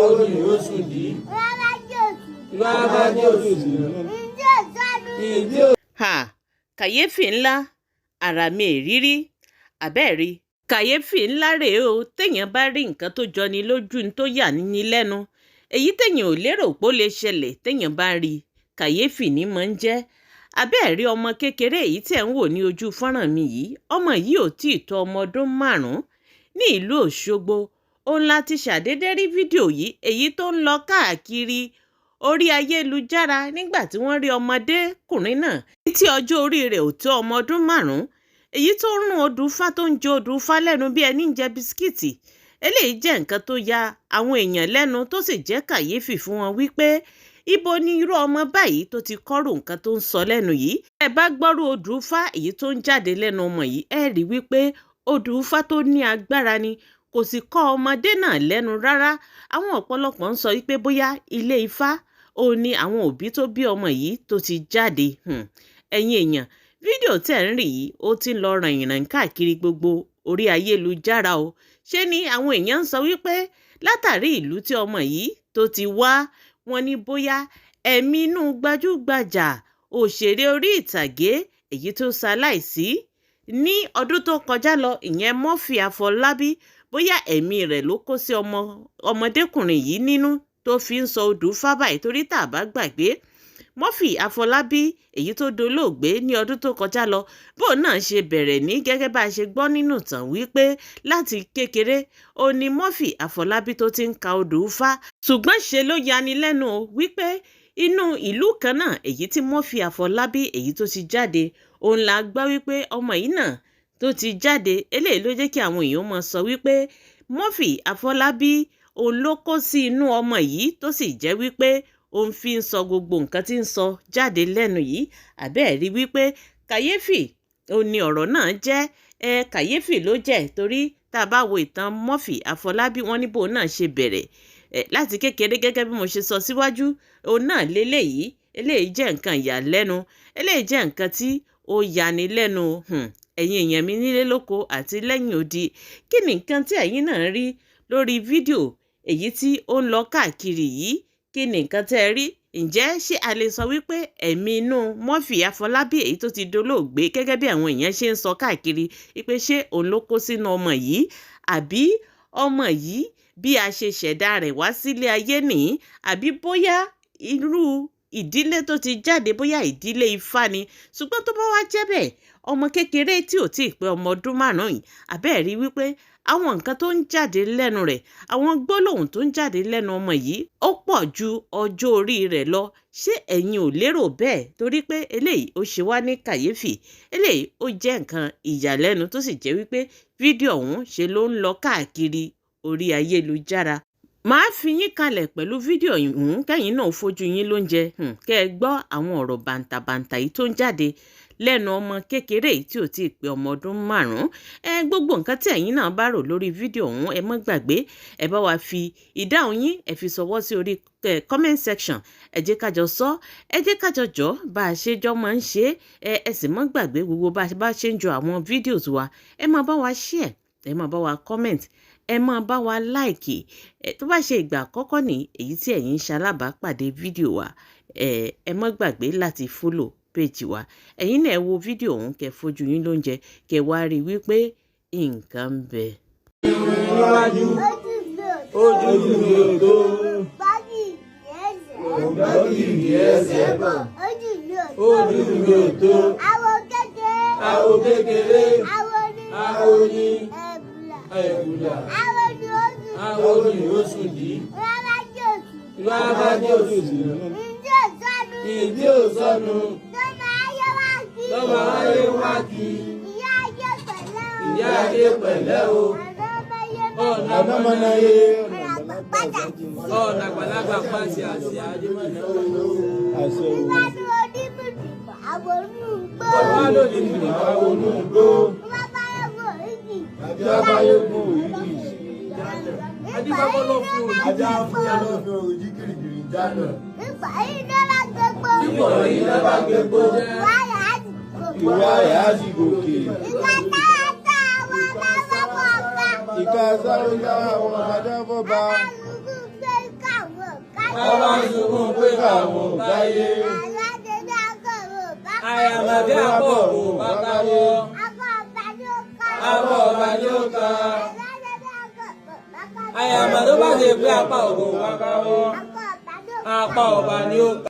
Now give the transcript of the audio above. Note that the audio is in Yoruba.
Àwọn ni ó sùn dí. Rárá ní òsì. Kàyéfì ńlá àràmì èrírí àbẹ́ẹ̀rí. Kàyéfì ńlá rèé o téèyàn bá rí nǹkan tó jọni lójú tó yà ní lẹ́nu. Èyí téèyàn ò lérò pé ó lè ṣẹlẹ̀ téèyàn bá rí kàyéfì ní máa ń jẹ́. Àbẹ́ẹ̀rí ọmọ kékeré èyí tẹ̀ ń wò ní ojú fọ́nrán mi yìí. Ọmọ yìí ò tí ì tó ọmọ ọdún 5 ní ìlú Òṣogbo. Òun láti ṣàdédé rí fídíò yìí èyí tó ń lọ káàkiri orí ayélujára nígbà tí wọ́n rí ọmọdékùnrin náà tí ọjọ́ orí rẹ̀ ò tó ọmọ ọdún 5 èyí tó ń rún odùfá tó ń jẹ odùfá lẹ́nu bí ẹni ń jẹ bisikíìtì. Eléyìí jẹ́ nǹkan tó ya àwọn èèyàn lẹ́nu tó sì jẹ́ kàyéfì fún wọn wípé ibo ni irú ọmọ báyìí tó ti kọ́rù nǹkan tó ń sọ lẹ́nu yìí. Ẹ bá gbọ́rú odùfá èyí tó ń jáde lẹ́nu ọmọ yìí ẹ rí wípé odùfá tó ní agbára ni kò sì kọ́ ọmọdé náà lẹ́nu rárá. Àwọn ọ̀pọ̀lọpọ̀ ń sọ wípé bóyá ilé ifá ó ní àwọn òbí tó bí ọmọ yìí tó ti jáde. Ẹ̀yin èèyàn fídíò tẹ̀ ń rí yìí ó ti ń lọ ràn-ìràn káàkiri gbogbo orí ayélujára o. Ṣé ni àwọn èèyàn ń sọ wípé látàrí ìlú tí ọmọ yìí tó ti wá wọn ní bóyá ẹ̀mí inú gbajúgbajà òṣèré orí ìtàgé èyí tó ṣaláìsí ní ọdún tó kọjá lọ ìyẹn Murphy Afolabi bóyá ẹ̀mí rẹ̀ ló kó sí ọmọdékùnrin yìí nínú tó fi ń sọ odùfá báyìí torí tá a bá gbàgbé Murphy Afolabi èyí tó dolóògbé ní ọdún tó kọjá lọ bó náà ṣe bẹ̀rẹ̀ ní gẹ́gẹ́ bá a ṣe gbọ́ nínú ìtàn wípé láti kékeré ó ní Murphy Afolabi tó ti ń ka odùfá ṣùgbọ́n ṣe ló yani lẹ́nu wípé inú ìlú kan náà èyí tí Murphy Afolabi èyí tó ti jáde òun la gbọ́ wípé ọmọ yìí náà tó ti jáde eléyìí ló jẹ́ kí àwọn èèyàn máa sọ wípé Murphy Afolabi òun ló kó sí inú ọmọ yìí tó sì jẹ́ wípé òun fi ń sọ gbogbo nǹkan tí ń sọ jáde lẹ́nu yìí. Àbẹ́ẹ̀rí wípé kàyéfì ó ní ọ̀rọ̀ náà jẹ́ kàyéfì ló jẹ́ torí tá a bá wo ìtàn Murphy Afolabi wọn níbo náà ṣe bẹ̀rẹ̀ láti kékeré gẹ́gẹ́ bí mo ṣe sọ síwájú òun náà eléyìí jẹ́ nǹkan ìyàlẹ́nu eléyìí jẹ́ nǹkan tí ó yani lẹ́nu ẹ̀yin èèyàn mi nílé lóko àti lẹ́yìn odi. Kí ni nǹkan tí ẹ̀yin náà rí lórí fídíò èyí tí ó ń lọ káàkiri yìí? Kí ni nǹkan tẹ́ ẹ rí? Ǹjẹ́ ṣé a lè sọ wípé ẹ̀mí inú Murphy Afolabi èyí tó ti dolóògbé gẹ́gẹ́ bí àwọn èèyàn ṣe ń sọ káàkiri wípé ṣé òun ló kó sínú ọmọ yìí àbí ọmọ yìí bí a ṣe ṣẹ̀dá rẹ̀ wá sílé ayé nìyí àbí bóyá irú ìdílé tó ti jáde bóyá ìdílé ifá ni. Ṣùgbọ́n tó bá wá jẹ́ bẹ́ẹ̀ ọmọ kékeré tí ò tí ì pé ọmọ ọdún 5 yìí àbẹ́ẹ̀rí wípé àwọn nǹkan tó ń jáde lẹ́nu rẹ̀ àwọn gbólóhùn tó ń jáde lẹ́nu ọmọ yìí ó pọ̀ ju ọjọ́ orí rẹ̀ lọ. Ṣé ẹ̀yin ò lérò bẹ́ẹ̀? Torí pé eléyìí ó ṣe wá ní kàyéfì eléyìí ó jẹ́ nǹkan ìyàlẹ́nu tó sì jẹ́ wípé fídíò ọ̀hún ṣe ló ń lọ káàkiri orí ayélujára. Màá fi yín kalẹ̀ pẹ̀lú fídíò ọ̀hún kẹ́yìn náà fojú yín lóúnjẹ kẹ́ ẹ gbọ́ àwọn ọ̀rọ̀ bàǹtàbàǹtà yìí tó ń jáde lẹ́nu ọmọ kékeré tí ò tí ì pé ọmọ ọdún 5. Gbogbo nǹkan tí ẹ̀yin náà bá rò lórí fídíò ọ̀hún ẹ má gbàgbé ẹ bá wa fi ìdáhùn yín ẹ fi ṣọwọ́ sí orí comment section. Ẹ jẹ́ ká jọ sọ ẹ jẹ́ ká jọ jọ bá a ṣe jọ máa ń ṣe ẹ sì má gbàgbé gbogbo bá a ṣe ń jọ àwọn fídíòs wa ẹ máa bá wa share ẹ máa bá wa comment ẹ máa bá wa like tó bá ṣe ìgbà àkọ́kọ́ ní èyí tí ẹ̀yin ń ṣalábàápàdé fídíò wa ẹ má gbàgbé láti follow péjì wa. Ẹ̀yin náà wo fídíò ọ̀hún kẹ́ fojú yín lóúnjẹ kẹ́ wá rí wípé nǹkan ń bẹ. Ojú mi ò tó. Báàgì ní ẹsẹ̀ bọ̀. Ojú mi ò tó. Àwo kékeré. Àwo ní ẹ̀bùlà. Àwo ní oṣù dí. Rárá ní oṣù dí. Ìdí ò sọnù. Lọ́mọ ayé wá kí. Ìyá ayé pẹ̀lẹ́ o. Ọ̀nà mọ́náyé. Ọ̀nà àgbàlagbà pàṣẹ àṣẹ àdìmọ́nà o. Bọ̀dá lòdì ní àwọn olùgbò. Bàbá yóò mú òyìnbí. Adébábọ́ lọ fún òjì. Ajá fún ọlọ́fẹ́ òjì kìrìkìrì jánà. Ìgbà yìí lọ́ba gbégbó. Ìwà rẹ̀ á sì gòkè. Ìka sáré yá àwọn àdáfọ́ba. ọba sunkún pé káwọn káyé. Àyàmọ̀dé àpò òkú bàbá wọ́. Àpò ọba ni ó ká. Àyàmọ̀dé bá ṣe pé apá òkú bàbá wọ́. Apá ọba ni ó ká.